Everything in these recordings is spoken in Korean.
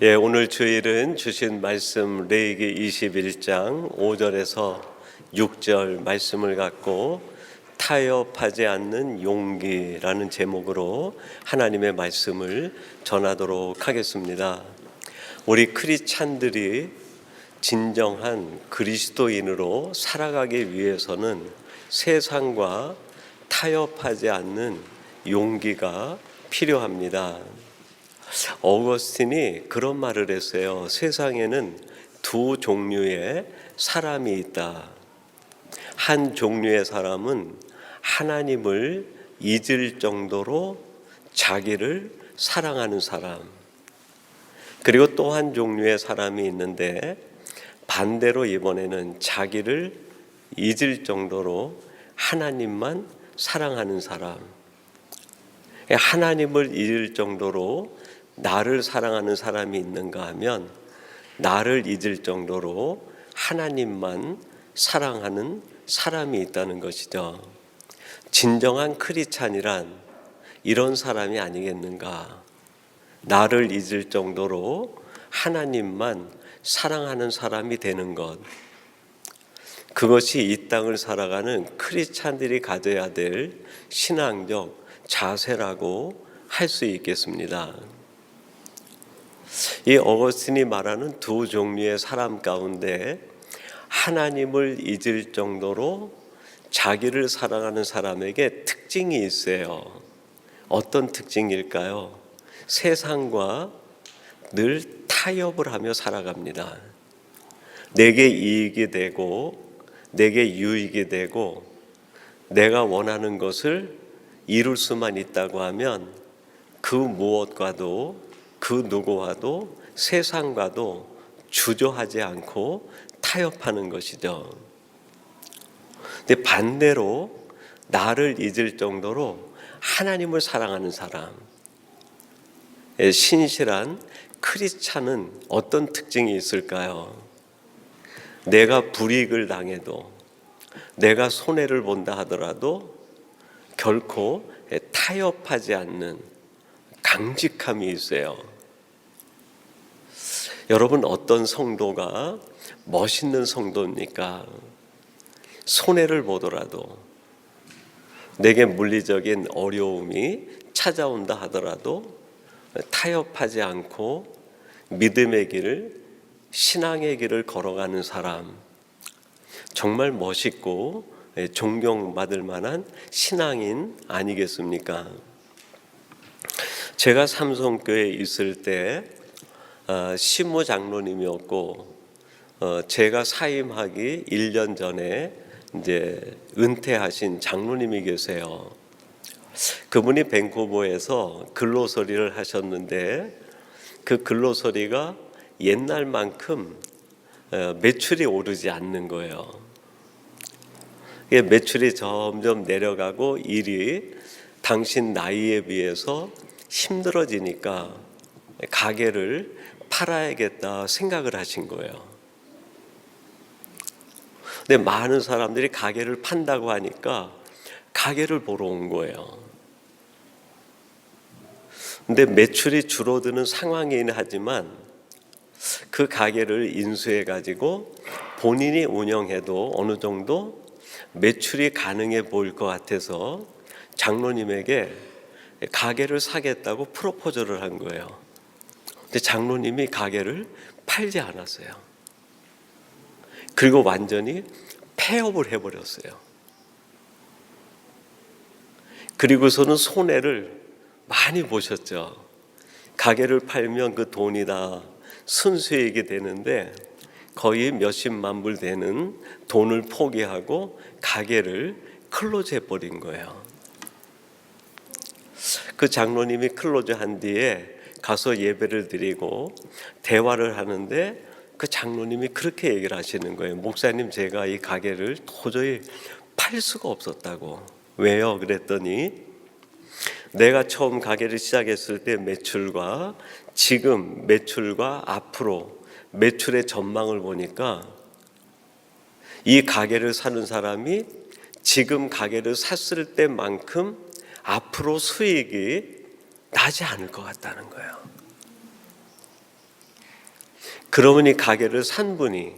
오늘 주일은 주신 말씀 레위기 21장 5절에서 6절 말씀을 갖고 타협하지 않는 용기라는 제목으로 하나님의 말씀을 전하도록 하겠습니다. 우리 크리스찬들이 진정한 그리스도인으로 살아가기 위해서는 세상과 타협하지 않는 용기가 필요합니다. 어거스틴이 그런 말을 했어요. 세상에는 두 종류의 사람이 있다. 한 종류의 사람은 하나님을 잊을 정도로 자기를 사랑하는 사람. 그리고 또 한 종류의 사람이 있는데 반대로 이번에는 자기를 잊을 정도로 하나님만 사랑하는 사람. 하나님을 잊을 정도로 나를 사랑하는 사람이 있는가 하면 나를 잊을 정도로 하나님만 사랑하는 사람이 있다는 것이죠. 진정한 크리스찬이란 이런 사람이 아니겠는가? 나를 잊을 정도로 하나님만 사랑하는 사람이 되는 것. 그것이 이 땅을 살아가는 크리스찬들이 가져야 될 신앙적 자세라고 할 수 있겠습니다. 이 어거스틴이 말하는 두 종류의 사람 가운데 하나님을 잊을 정도로 자기를 사랑하는 사람에게 특징이 있어요. 어떤 특징일까요? 세상과 늘 타협을 하며 살아갑니다. 내게 이익이 되고 내게 유익이 되고 내가 원하는 것을 이룰 수만 있다고 하면 그 무엇과도 그 누구와도 세상과도 주저하지 않고 타협하는 것이죠. 근데 반대로 나를 잊을 정도로 하나님을 사랑하는 사람, 신실한 크리스찬은 어떤 특징이 있을까요? 내가 불이익을 당해도 내가 손해를 본다 하더라도 결코 타협하지 않는 강직함이 있어요. 여러분, 어떤 성도가 멋있는 성도입니까? 손해를 보더라도 내게 물리적인 어려움이 찾아온다 하더라도 타협하지 않고 믿음의 길을, 신앙의 길을 걸어가는 사람, 정말 멋있고 존경받을 만한 신앙인 아니겠습니까? 제가 삼성교회에 있을 때 신무 장로님이었고 제가 사임하기 1년 전에 이제 은퇴하신 장로님이 계세요. 그분이 밴쿠버에서 근로소리를 하셨는데 그 근로소리가 옛날만큼 매출이 오르지 않는 거예요. 매출이 점점 내려가고 일이 당신 나이에 비해서 힘들어지니까 가게를 팔아야겠다 생각을 하신 거예요. 근데 많은 사람들이 가게를 판다고 하니까 가게를 보러 온 거예요. 근데 매출이 줄어드는 상황이긴 하지만 그 가게를 인수해 가지고 본인이 운영해도 어느 정도 매출이 가능해 보일 것 같아서 장로님에게 가게를 사겠다고 프로포즈를 한 거예요. 근데 장로님이 가게를 팔지 않았어요. 그리고 완전히 폐업을 해버렸어요. 그리고서는 손해를 많이 보셨죠. 가게를 팔면 그 돈이 다 순수익이 되는데 거의 몇십만 불 되는 돈을 포기하고 가게를 클로즈 해버린 거예요. 그 장로님이 클로즈 한 뒤에 가서 예배를 드리고 대화를 하는데 그 장로님이 그렇게 얘기를 하시는 거예요. 목사님, 제가 이 가게를 도저히 팔 수가 없었다고. 왜요? 그랬더니 내가 처음 가게를 시작했을 때 매출과 지금 매출과 앞으로 매출의 전망을 보니까 이 가게를 사는 사람이 지금 가게를 샀을 때만큼 앞으로 수익이 나지 않을 것 같다는 거예요. 그러면 이 가게를 산 분이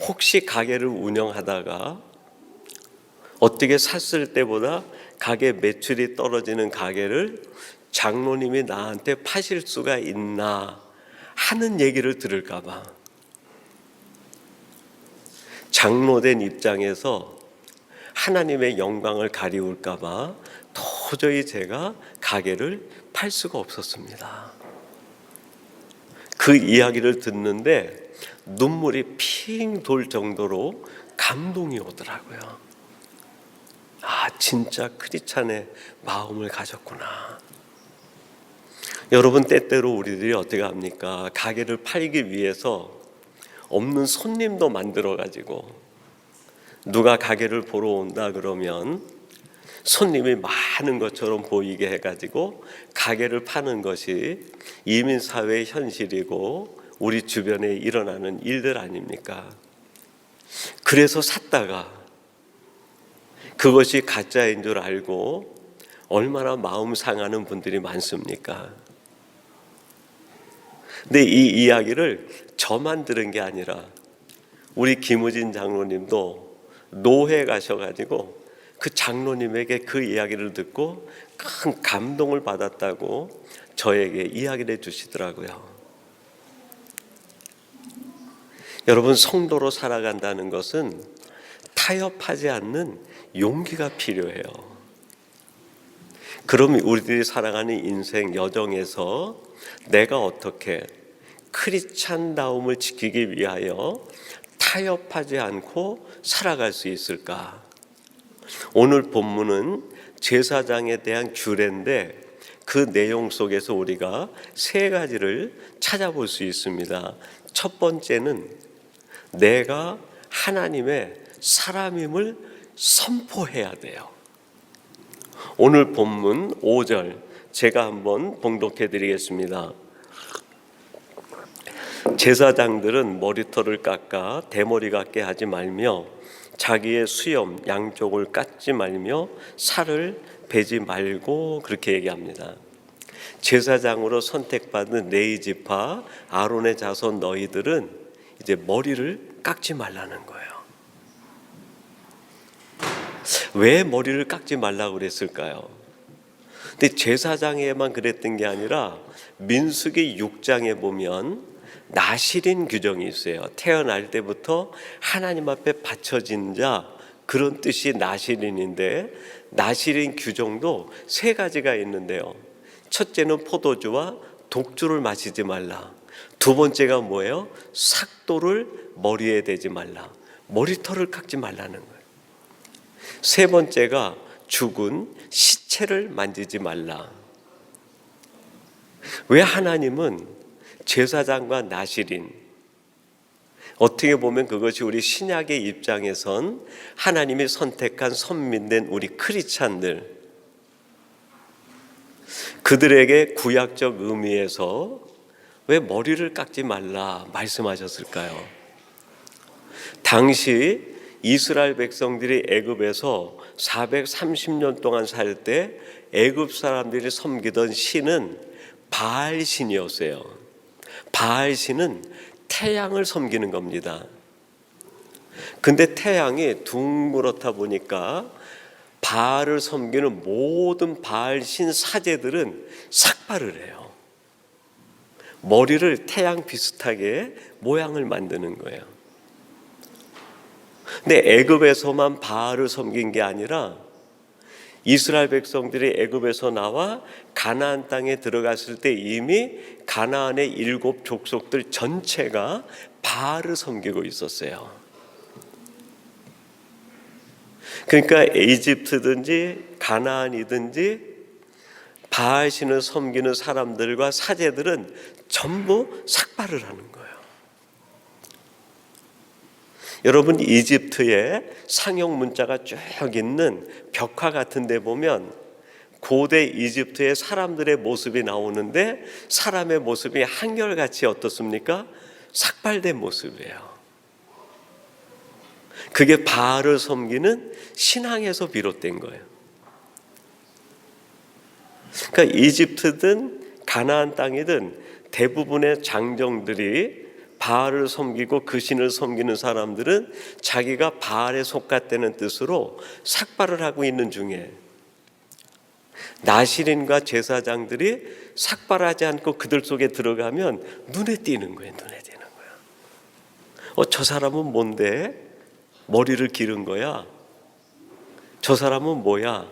혹시 가게를 운영하다가 어떻게 샀을 때보다 가게 매출이 떨어지는 가게를 장로님이 나한테 파실 수가 있나 하는 얘기를 들을까 봐, 장로된 입장에서 하나님의 영광을 가리울까 봐 도저히 제가 가게를 팔 수가 없었습니다. 그 이야기를 듣는데 눈물이 핑 돌 정도로 감동이 오더라고요. 아, 진짜 크리스찬의 마음을 가졌구나. 여러분, 때때로 우리들이 어떻게 합니까? 가게를 팔기 위해서 없는 손님도 만들어가지고 누가 가게를 보러 온다 그러면 손님이 많은 것처럼 보이게 해가지고 가게를 파는 것이 이민사회의 현실이고 우리 주변에 일어나는 일들 아닙니까? 그래서 샀다가 그것이 가짜인 줄 알고 얼마나 마음 상하는 분들이 많습니까? 근데 이 이야기를 저만 들은 게 아니라 우리 김우진 장로님도 노회 가셔가지고 그 장로님에게 그 이야기를 듣고 큰 감동을 받았다고 저에게 이야기를 해주시더라고요. 여러분, 성도로 살아간다는 것은 타협하지 않는 용기가 필요해요. 그럼 우리들이 살아가는 인생 여정에서 내가 어떻게 크리스찬다움을 지키기 위하여 타협하지 않고 살아갈 수 있을까? 오늘 본문은 제사장에 대한 규례인데 그 내용 속에서 우리가 세 가지를 찾아볼 수 있습니다. 첫 번째는 내가 하나님의 사람임을 선포해야 돼요. 오늘 본문 5절 제가 한번 봉독해 드리겠습니다. 제사장들은 머리털을 깎아 대머리 같게 하지 말며 자기의 수염 양쪽을 깎지 말며 살을 베지 말고, 그렇게 얘기합니다. 제사장으로 선택받은 레위 지파 아론의 자손 너희들은 이제 머리를 깎지 말라는 거예요. 왜 머리를 깎지 말라고 그랬을까요? 근데 제사장에만 그랬던 게 아니라 민수기 6장에 보면 나실인 규정이 있어요. 태어날 때부터 하나님 앞에 바쳐진 자, 그런 뜻이 나실인인데 나실인 규정도 세 가지가 있는데요. 첫째는 포도주와 독주를 마시지 말라. 두 번째가 뭐예요? 삭도를 머리에 대지 말라. 머리털을 깎지 말라는 거예요. 세 번째가 죽은 시체를 만지지 말라. 왜 하나님은 제사장과 나실인, 어떻게 보면 그것이 우리 신약의 입장에선 하나님이 선택한 선민된 우리 크리스찬들, 그들에게 구약적 의미에서 왜 머리를 깎지 말라 말씀하셨을까요? 당시 이스라엘 백성들이 애굽에서 430년 동안 살 때 애굽 사람들이 섬기던 신은 바알 신이었어요. 바알 신은 태양을 섬기는 겁니다. 근데 태양이 둥그렇다 보니까 바알을 섬기는 모든 바알 신 사제들은 삭발을 해요. 머리를 태양 비슷하게 모양을 만드는 거예요. 근데 애굽에서만 바알을 섬긴 게 아니라 이스라엘 백성들이 애굽에서 나와 가나안 땅에 들어갔을 때 이미 가나안의 7 족속들 전체가 바알을 섬기고 있었어요. 그러니까 이집트든지 가나안이든지 바알 신을 섬기는 사람들과 사제들은 전부 삭발을 하는 거예요. 여러분, 이집트에 상형 문자가 쭉 있는 벽화 같은 데 보면 고대 이집트의 사람들의 모습이 나오는데 사람의 모습이 한결같이 어떻습니까? 삭발된 모습이에요. 그게 바알을 섬기는 신앙에서 비롯된 거예요. 그러니까 이집트든 가나안 땅이든 대부분의 장정들이 바알을 섬기고 그 신을 섬기는 사람들은 자기가 바알에 속았다는 뜻으로 삭발을 하고 있는 중에 나실인과 제사장들이 삭발하지 않고 그들 속에 들어가면 눈에 띄는 거예요. 눈에 띄는 거야. 저 사람은 뭔데? 머리를 기른 거야? 저 사람은 뭐야?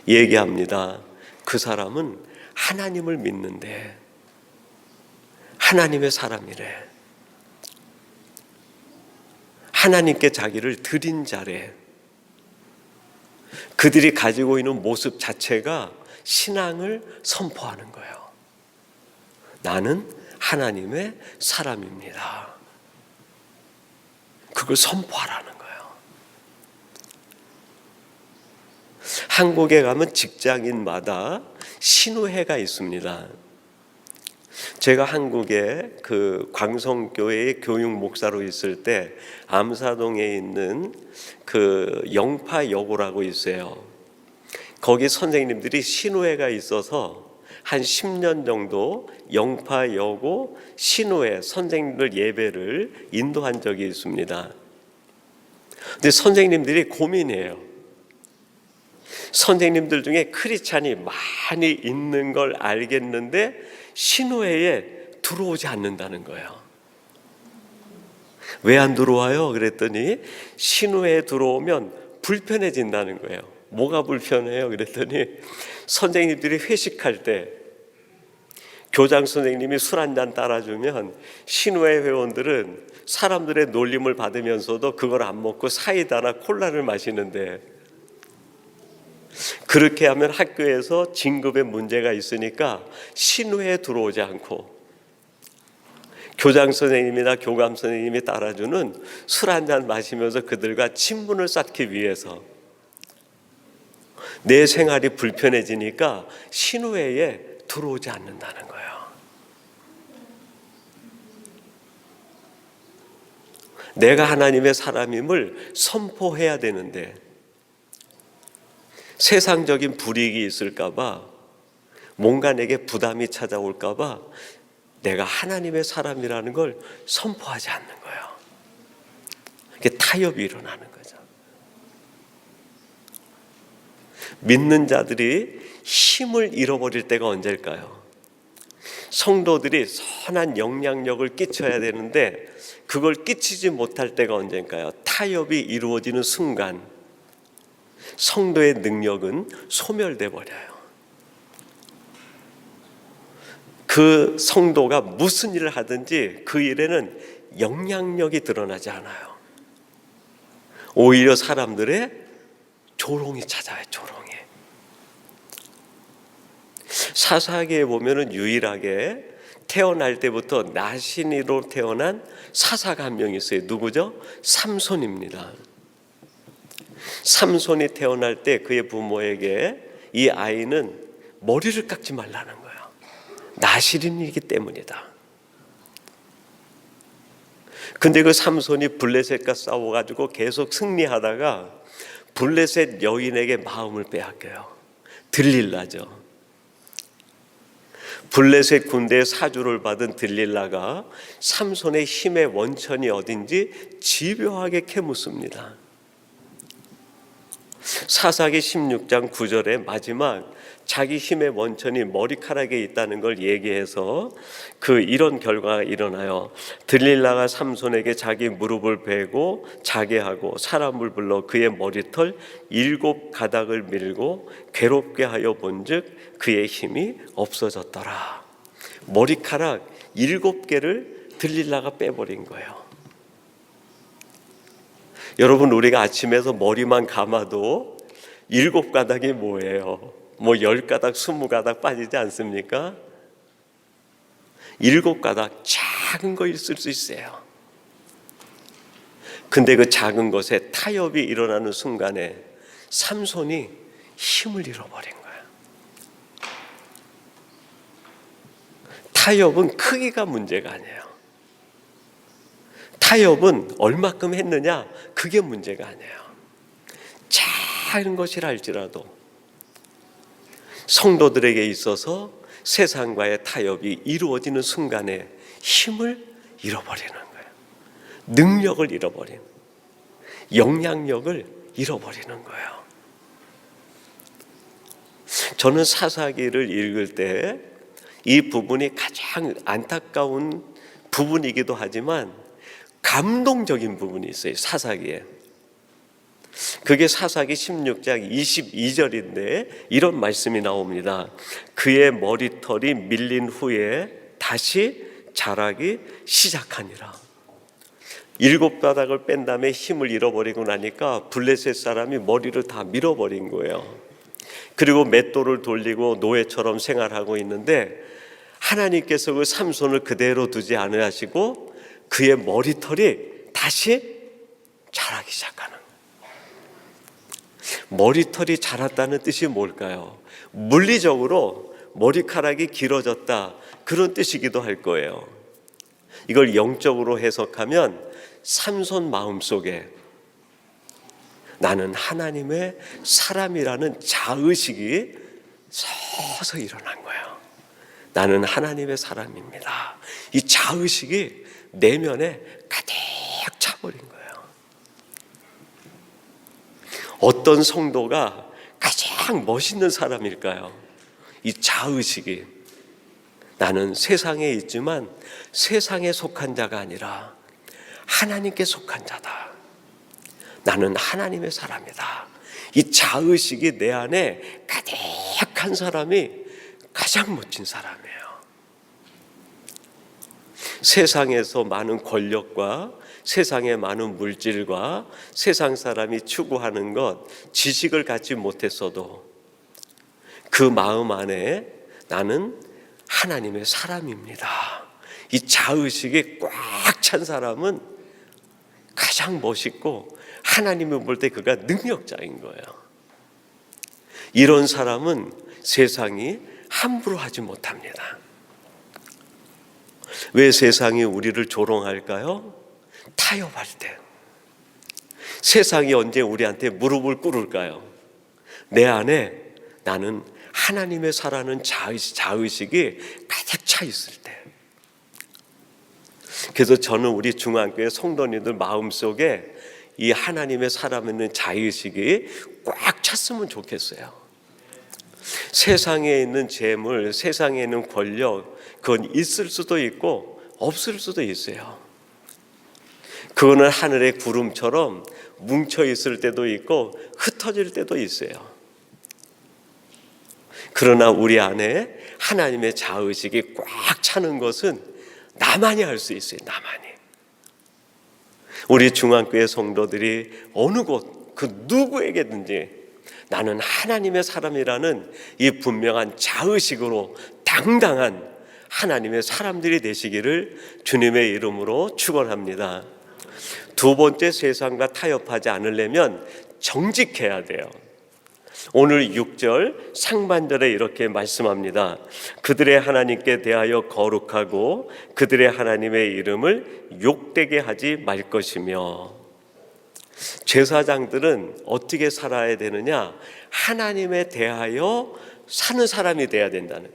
얘기합니다. 그 사람은 하나님을 믿는데 하나님의 사람이래. 하나님께 자기를 드린 자래. 그들이 가지고 있는 모습 자체가 신앙을 선포하는 거예요. 나는 하나님의 사람입니다. 그걸 선포하라는 거예요. 한국에 가면 직장인마다 신우회가 있습니다. 제가 한국에 그 광성교회의 교육 목사로 있을 때 암사동에 있는 그 영파여고라고 있어요. 거기 선생님들이 신우회가 있어서 한 10년 정도 영파여고 신우회 선생님들 예배를 인도한 적이 있습니다. 근데 선생님들이 고민이에요. 선생님들 중에 크리스찬이 많이 있는 걸 알겠는데 신우회에 들어오지 않는다는 거예요. 왜 안 들어와요? 그랬더니 신우회에 들어오면 불편해진다는 거예요. 뭐가 불편해요? 그랬더니 선생님들이 회식할 때 교장 선생님이 술 한잔 따라주면 신우회 회원들은 사람들의 놀림을 받으면서도 그걸 안 먹고 사이다나 콜라를 마시는데, 그렇게 하면 학교에서 진급에 문제가 있으니까 신우회에 들어오지 않고 교장 선생님이나 교감 선생님이 따라주는 술 한잔 마시면서 그들과 친분을 쌓기 위해서 내 생활이 불편해지니까 신우회에 들어오지 않는다는 거예요. 내가 하나님의 사람임을 선포해야 되는데 세상적인 불이익이 있을까봐, 뭔가 내게 부담이 찾아올까봐 내가 하나님의 사람이라는 걸 선포하지 않는 거예요. 이게 타협이 일어나는 거죠. 믿는 자들이 힘을 잃어버릴 때가 언제일까요? 성도들이 선한 영향력을 끼쳐야 되는데 그걸 끼치지 못할 때가 언제일까요? 타협이 이루어지는 순간 성도의 능력은 소멸돼 버려요. 그 성도가 무슨 일을 하든지 그 일에는 영향력이 드러나지 않아요. 오히려 사람들의 조롱이 찾아와요. 조롱이. 사사기에 보면은 유일하게 태어날 때부터 나신이로 태어난 사사가 한 명 있어요. 누구죠? 삼손입니다. 삼손이 태어날 때 그의 부모에게 이 아이는 머리를 깎지 말라는 거예요. 나실인이기 때문이다. 근데 그 삼손이 블레셋과 싸워가지고 계속 승리하다가 블레셋 여인에게 마음을 빼앗겨요. 들릴라죠. 블레셋 군대의 사주를 받은 들릴라가 삼손의 힘의 원천이 어딘지 집요하게 캐묻습니다. 사사기 16장 9절에 마지막 자기 힘의 원천이 머리카락에 있다는 걸 얘기해서 이런 결과가 일어나요. 들릴라가 삼손에게 자기 무릎을 베고 자게 하고 사람을 불러 그의 머리털 7가닥을 밀고 괴롭게 하여 본즉 그의 힘이 없어졌더라. 머리카락 7개를 들릴라가 빼버린 거예요. 여러분, 우리가 아침에서 머리만 감아도 7가닥이 뭐예요? 10가닥, 20가닥 빠지지 않습니까? 7가닥 작은 거 있을 수 있어요. 근데 그 작은 것에 타협이 일어나는 순간에 삼손이 힘을 잃어버린 거예요. 타협은 크기가 문제가 아니에요. 타협은 얼마큼 했느냐, 그게 문제가 아니에요. 작은 것이라 할지라도 성도들에게 있어서 세상과의 타협이 이루어지는 순간에 힘을 잃어버리는 거예요. 능력을 잃어버리는, 영향력을 잃어버리는 거예요. 저는 사사기를 읽을 때 이 부분이 가장 안타까운 부분이기도 하지만 감동적인 부분이 있어요. 사사기에. 그게 사사기 16장 22절인데 이런 말씀이 나옵니다. 그의 머리털이 밀린 후에 다시 자라기 시작하니라. 7가닥을 뺀 다음에 힘을 잃어버리고 나니까 블레셋 사람이 머리를 다 밀어버린 거예요. 그리고 맷돌을 돌리고 노예처럼 생활하고 있는데 하나님께서 그 삼손을 그대로 두지 않으시고 그의 머리털이 다시 자라기 시작하는 거예요. 머리털이 자랐다는 뜻이 뭘까요? 물리적으로 머리카락이 길어졌다, 그런 뜻이기도 할 거예요. 이걸 영적으로 해석하면 삼손 마음속에 나는 하나님의 사람이라는 자의식이 서서히 일어난 거예요. 나는 하나님의 사람입니다. 이 자의식이 내면에 가득 차버린 거예요. 어떤 성도가 가장 멋있는 사람일까요? 이 자의식이 나는 세상에 있지만 세상에 속한 자가 아니라 하나님께 속한 자다. 나는 하나님의 사람이다. 이 자의식이 내 안에 가득한 사람이 가장 멋진 사람이에요. 세상에서 많은 권력과 세상의 많은 물질과 세상 사람이 추구하는 것, 지식을 갖지 못했어도 그 마음 안에 나는 하나님의 사람입니다. 이 자의식이 꽉 찬 사람은 가장 멋있고 하나님을 볼 때 그가 능력자인 거예요. 이런 사람은 세상이 함부로 하지 못합니다. 왜 세상이 우리를 조롱할까요? 타협할 때. 세상이 언제 우리한테 무릎을 꿇을까요? 내 안에 나는 하나님의 사라는 자의식이 가득 차 있을 때. 그래서 저는 우리 중앙교회 성도님들 마음속에 이 하나님의 사람에는 자의식이 꽉 찼으면 좋겠어요. 세상에 있는 재물, 세상에 있는 권력, 그건 있을 수도 있고 없을 수도 있어요. 그거는 하늘의 구름처럼 뭉쳐 있을 때도 있고 흩어질 때도 있어요. 그러나 우리 안에 하나님의 자의식이 꽉 차는 것은 나만이 할 수 있어요. 나만이. 우리 중앙교회 성도들이 어느 곳, 그 누구에게든지 나는 하나님의 사람이라는 이 분명한 자의식으로 당당한 하나님의 사람들이 되시기를 주님의 이름으로 축원합니다. 두 번째, 세상과 타협하지 않으려면 정직해야 돼요. 오늘 6절 상반절에 이렇게 말씀합니다. 그들의 하나님께 대하여 거룩하고 그들의 하나님의 이름을 욕되게 하지 말 것이며. 제사장들은 어떻게 살아야 되느냐? 하나님에 대하여 사는 사람이 돼야 된다는,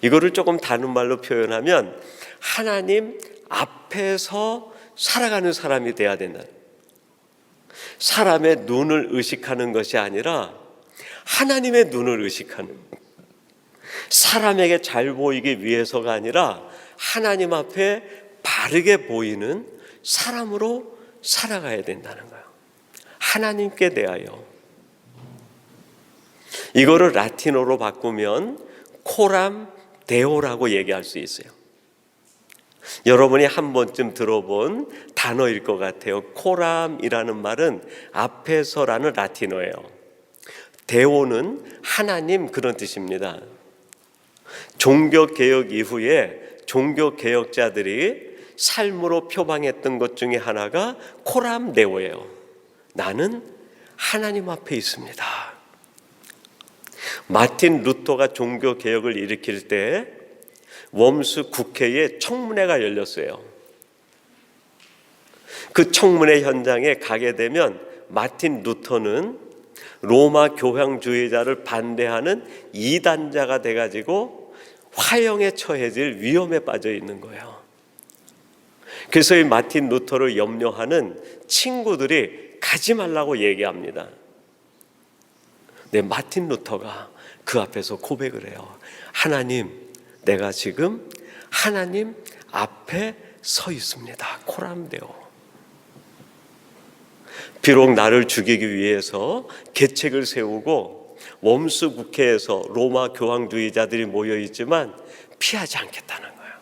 이거를 조금 다른 말로 표현하면 하나님 앞에서 살아가는 사람이 돼야 된다는, 사람의 눈을 의식하는 것이 아니라 하나님의 눈을 의식하는, 사람에게 잘 보이기 위해서가 아니라 하나님 앞에 바르게 보이는 사람으로 살아가야 된다는 거예요. 하나님께 대하여. 이거를 라틴어로 바꾸면 코람 데오라고 얘기할 수 있어요. 여러분이 한 번쯤 들어본 단어일 것 같아요. 코람이라는 말은 앞에서라는 라틴어예요. 데오는 하나님, 그런 뜻입니다. 종교개혁 이후에 종교개혁자들이 삶으로 표방했던 것 중에 하나가 코람 데오예요. 나는 하나님 앞에 있습니다. 마틴 루터가 종교개혁을 일으킬 때 웜스 국회에 청문회가 열렸어요. 그 청문회 현장에 가게 되면 마틴 루터는 로마 교황주의자를 반대하는 이단자가 돼가지고 화형에 처해질 위험에 빠져 있는 거예요. 그래서 이 마틴 루터를 염려하는 친구들이 가지 말라고 얘기합니다. 네, 마틴 루터가 그 앞에서 고백을 해요. 하나님, 내가 지금 하나님 앞에 서 있습니다. 코람데오. 비록 나를 죽이기 위해서 계책을 세우고 웜스 국회에서 로마 교황주의자들이 모여 있지만 피하지 않겠다는 거예요.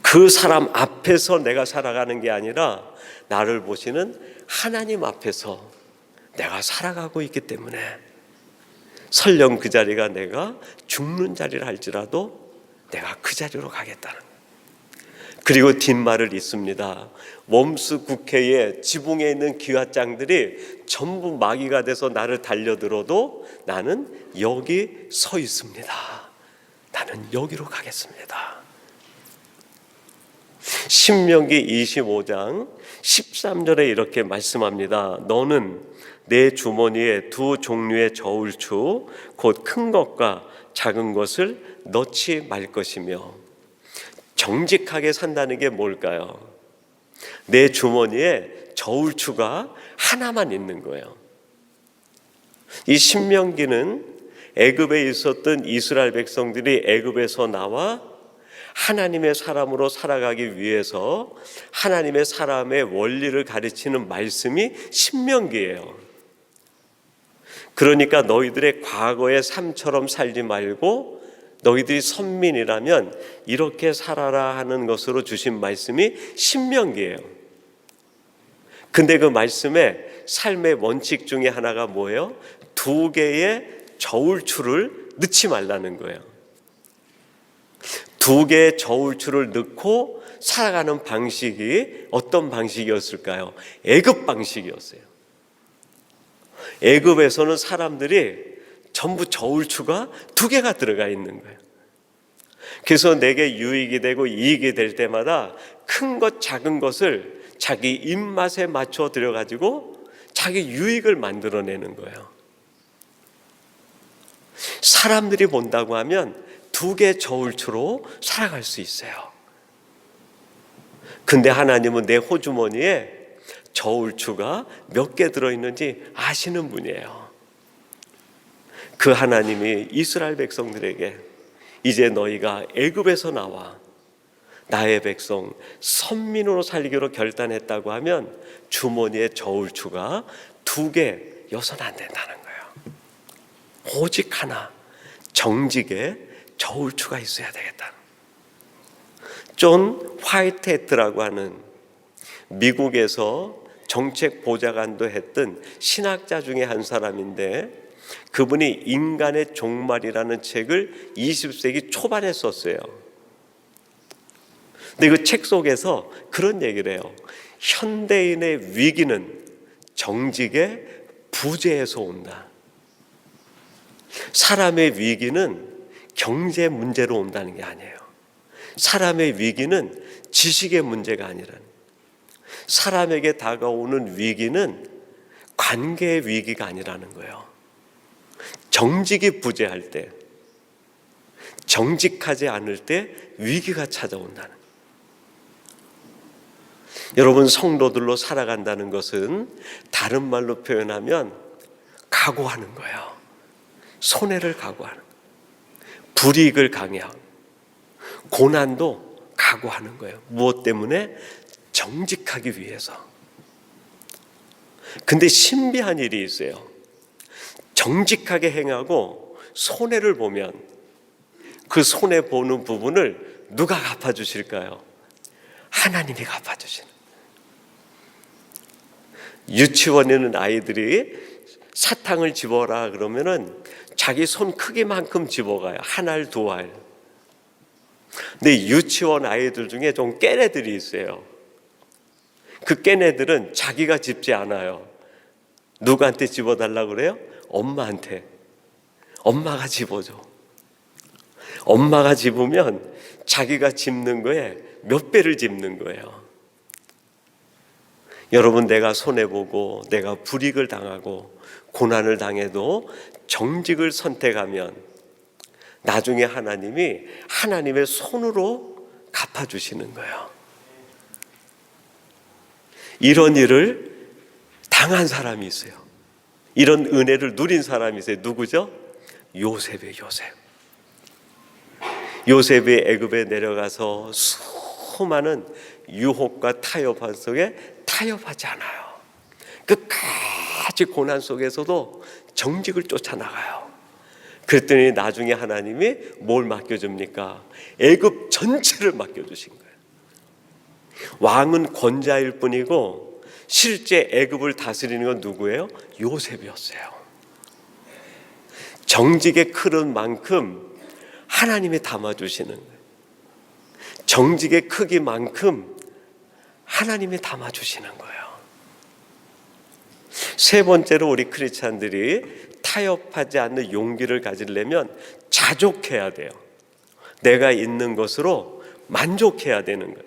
그 사람 앞에서 내가 살아가는 게 아니라 나를 보시는 하나님 앞에서 내가 살아가고 있기 때문에 설령 그 자리가 내가 죽는 자리를 할지라도 내가 그 자리로 가겠다는 거예요. 그리고 뒷말을 잇습니다. 웜스 국회의 지붕에 있는 기와장들이 전부 마귀가 돼서 나를 달려들어도 나는 여기 서 있습니다. 나는 여기로 가겠습니다. 신명기 25장 13절에 이렇게 말씀합니다. 너는 내 주머니에 두 종류의 저울추 곧 큰 것과 작은 것을 넣지 말 것이며. 정직하게 산다는 게 뭘까요? 내 주머니에 저울추가 하나만 있는 거예요. 이 신명기는 애굽에 있었던 이스라엘 백성들이 애굽에서 나와 하나님의 사람으로 살아가기 위해서 하나님의 사람의 원리를 가르치는 말씀이 신명기예요. 그러니까 너희들의 과거의 삶처럼 살지 말고 너희들이 선민이라면 이렇게 살아라 하는 것으로 주신 말씀이 신명기예요. 근데 그 말씀에 삶의 원칙 중에 하나가 뭐예요? 두 개의 저울추를 넣지 말라는 거예요. 두 개의 저울추를 넣고 살아가는 방식이 어떤 방식이었을까요? 애굽 방식이었어요. 애굽에서는 사람들이 전부 저울추가 두 개가 들어가 있는 거예요. 그래서 내게 유익이 되고 이익이 될 때마다 큰 것 작은 것을 자기 입맛에 맞춰 들여가지고 자기 유익을 만들어내는 거예요. 사람들이 본다고 하면 두 개 저울추로 살아갈 수 있어요. 근데 하나님은 내 호주머니에 저울추가 몇 개 들어있는지 아시는 분이에요. 그 하나님이 이스라엘 백성들에게 이제 너희가 애굽에서 나와 나의 백성 선민으로 살기로 결단했다고 하면 주머니에 저울추가 두 개여서는 안 된다는 거예요. 오직 하나, 정직에 저울추가 있어야 되겠다. 존 화이트헤드라고 하는 미국에서 정책 보좌관도 했던 신학자 중에 한 사람인데 그분이 인간의 종말이라는 책을 20세기 초반에 썼어요. 근데 그 책 속에서 그런 얘기를 해요. 현대인의 위기는 정직의 부재에서 온다. 사람의 위기는 경제 문제로 온다는 게 아니에요. 사람의 위기는 지식의 문제가 아니라는, 사람에게 다가오는 위기는 관계의 위기가 아니라는 거예요. 정직이 부재할 때, 정직하지 않을 때 위기가 찾아온다는 거예요. 여러분, 성도들로 살아간다는 것은 다른 말로 표현하면 각오하는 거예요. 손해를 각오하는 거예요. 불이익을 강요하고 고난도 각오하는 거예요. 무엇 때문에? 정직하기 위해서. 근데 신비한 일이 있어요. 정직하게 행하고 손해를 보면 그 손해 보는 부분을 누가 갚아주실까요? 하나님이 갚아주시는. 유치원에 있는 아이들이 사탕을 집어라 그러면은 자기 손 크기만큼 집어가요. 한 알, 두 알. 근데 유치원 아이들 중에 좀 깬 애들이 있어요. 그 깬 애들은 자기가 집지 않아요. 누구한테 집어달라고 그래요? 엄마한테. 엄마가 집어줘. 엄마가 집으면 자기가 집는 거에 몇 배를 집는 거예요. 여러분, 내가 손해보고 내가 불이익을 당하고 고난을 당해도 정직을 선택하면 나중에 하나님이 하나님의 손으로 갚아주시는 거예요. 이런 일을 당한 사람이 있어요. 이런 은혜를 누린 사람이 있어요. 누구죠? 요셉이에요. 요셉이 애굽에 내려가서 수많은 유혹과 타협한 속에 타협하지 않아요. 끝까지 고난 속에서도 정직을 쫓아나가요. 그랬더니 나중에 하나님이 뭘 맡겨줍니까? 애굽 전체를 맡겨주신 거예요. 왕은 권자일 뿐이고 실제 애굽을 다스리는 건 누구예요? 요셉이었어요. 정직의 크는 만큼 하나님이 담아주시는 거예요. 정직의 크기만큼 하나님이 담아주시는 거예요. 세 번째로 우리 크리스찬들이 타협하지 않는 용기를 가지려면 자족해야 돼요. 내가 있는 것으로 만족해야 되는 거예요.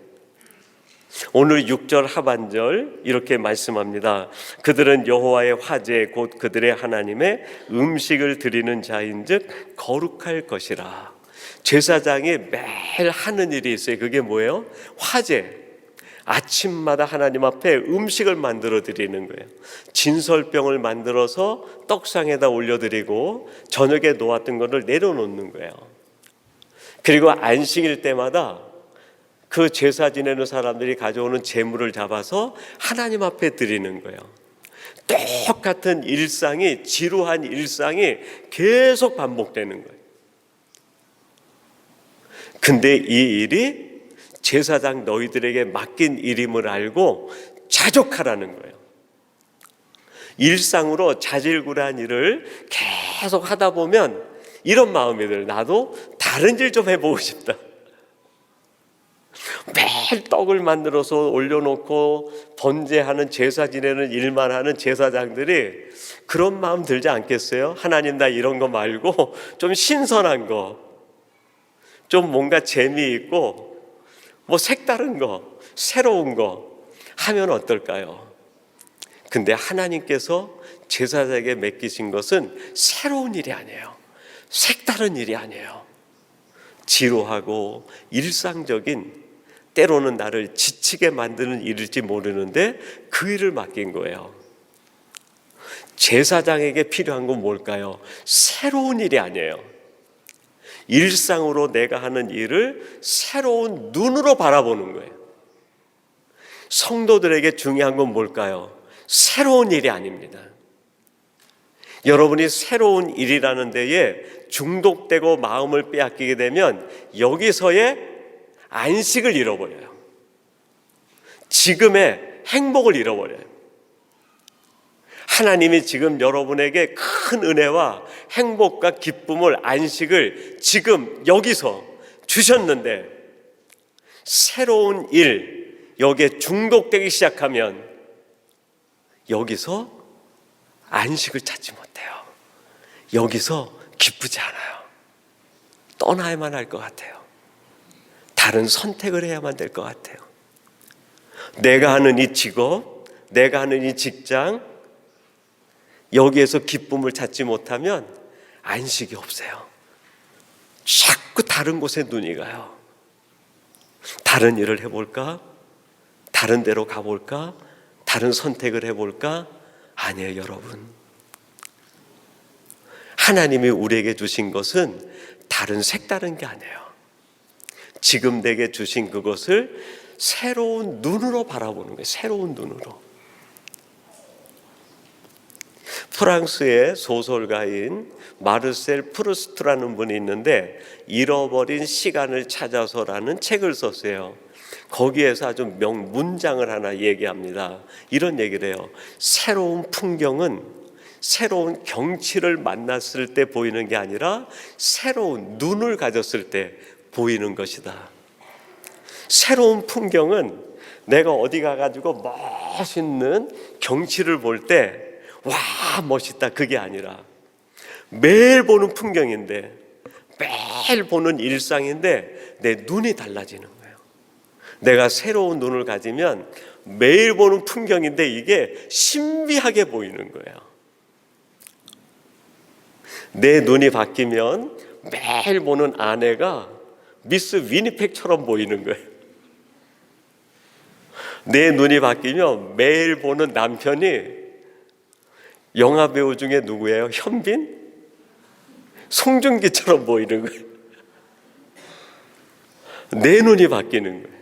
오늘 6절 하반절 이렇게 말씀합니다. 그들은 여호와의 화제 곧 그들의 하나님의 음식을 드리는 자인즉 거룩할 것이라. 제사장이 매일 하는 일이 있어요. 그게 뭐예요? 화제. 아침마다 하나님 앞에 음식을 만들어 드리는 거예요. 진설병을 만들어서 떡상에다 올려드리고 저녁에 놓았던 것을 내려놓는 거예요. 그리고 안식일 때마다 그 제사 지내는 사람들이 가져오는 제물을 잡아서 하나님 앞에 드리는 거예요. 똑같은 일상이, 지루한 일상이 계속 반복되는 거예요. 근데 이 일이 제사장 너희들에게 맡긴 일임을 알고 자족하라는 거예요. 일상으로 자질구레한 일을 계속 하다 보면 이런 마음이 들어요. 나도 다른 일 좀 해보고 싶다. 매일 떡을 만들어서 올려놓고 번제하는 제사 지내는 일만 하는 제사장들이 그런 마음 들지 않겠어요? 하나님, 나 이런 거 말고 좀 신선한 거, 좀 뭔가 재미있고 뭐 색다른 거, 새로운 거 하면 어떨까요? 근데 하나님께서 제사장에게 맡기신 것은 새로운 일이 아니에요. 색다른 일이 아니에요. 지루하고 일상적인, 때로는 나를 지치게 만드는 일일지 모르는데 그 일을 맡긴 거예요. 제사장에게 필요한 건 뭘까요? 새로운 일이 아니에요. 일상으로 내가 하는 일을 새로운 눈으로 바라보는 거예요. 성도들에게 중요한 건 뭘까요? 새로운 일이 아닙니다. 여러분이 새로운 일이라는 데에 중독되고 마음을 빼앗기게 되면 여기서의 안식을 잃어버려요. 지금의 행복을 잃어버려요. 하나님이 지금 여러분에게 큰 은혜와 행복과 기쁨을, 안식을 지금 여기서 주셨는데 새로운 일, 여기에 중독되기 시작하면 여기서 안식을 찾지 못해요. 여기서 기쁘지 않아요. 떠나야만 할 것 같아요. 다른 선택을 해야만 될 것 같아요. 내가 하는 이 직업, 내가 하는 이 직장, 여기에서 기쁨을 찾지 못하면 안식이 없어요. 자꾸 다른 곳에 눈이 가요. 다른 일을 해볼까? 다른 데로 가볼까? 다른 선택을 해볼까? 아니에요, 여러분. 하나님이 우리에게 주신 것은 다른 색다른 게 아니에요. 지금 내게 주신 그것을 새로운 눈으로 바라보는 거예요. 새로운 눈으로. 프랑스의 소설가인 마르셀 프루스트라는 분이 있는데 잃어버린 시간을 찾아서라는 책을 썼어요. 거기에서 아주 문장을 하나 얘기합니다. 이런 얘기를 해요. 새로운 풍경은 새로운 경치를 만났을 때 보이는 게 아니라 새로운 눈을 가졌을 때 보이는 것이다. 새로운 풍경은 내가 어디 가가지고 멋있는 경치를 볼 때 와 멋있다 그게 아니라 매일 보는 풍경인데, 매일 보는 일상인데 내 눈이 달라지는 거예요. 내가 새로운 눈을 가지면 매일 보는 풍경인데 이게 신비하게 보이는 거예요. 내 눈이 바뀌면 매일 보는 아내가 미스 위니펙처럼 보이는 거예요. 내 눈이 바뀌면 매일 보는 남편이 영화 배우 중에 누구예요? 현빈? 송중기처럼 보이는 거예요. 내 눈이 바뀌는 거예요.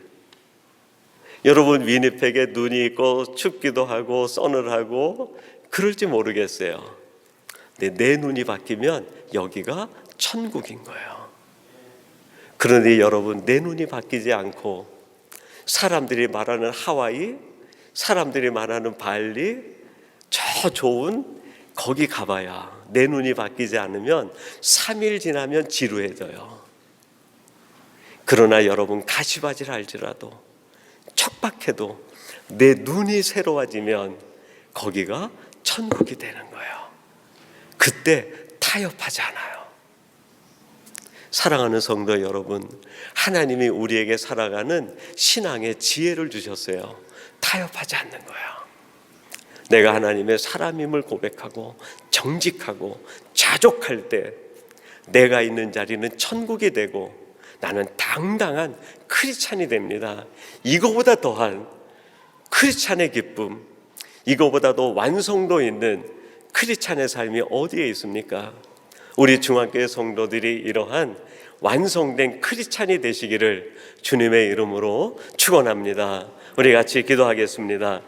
여러분, 위니펙에 눈이 있고 춥기도 하고 서늘하고 그럴지 모르겠어요. 근데 내 눈이 바뀌면 여기가 천국인 거예요. 그런데 여러분, 내 눈이 바뀌지 않고 사람들이 말하는 하와이, 사람들이 말하는 발리, 저 좋은 거기 가봐야 내 눈이 바뀌지 않으면 3일 지나면 지루해져요. 그러나 여러분, 가시바지를 할지라도 척박해도 내 눈이 새로워지면 거기가 천국이 되는 거예요. 그때 타협하지 않아요. 사랑하는 성도 여러분, 하나님이 우리에게 살아가는 신앙의 지혜를 주셨어요. 타협하지 않는 거예요. 내가 하나님의 사람임을 고백하고 정직하고 자족할 때 내가 있는 자리는 천국이 되고 나는 당당한 크리스찬이 됩니다. 이거보다 더한 크리스찬의 기쁨, 이거보다 더 완성도 있는 크리스찬의 삶이 어디에 있습니까? 우리 중학교의 성도들이 이러한 완성된 크리스찬이 되시기를 주님의 이름으로 축원합니다. 우리 같이 기도하겠습니다.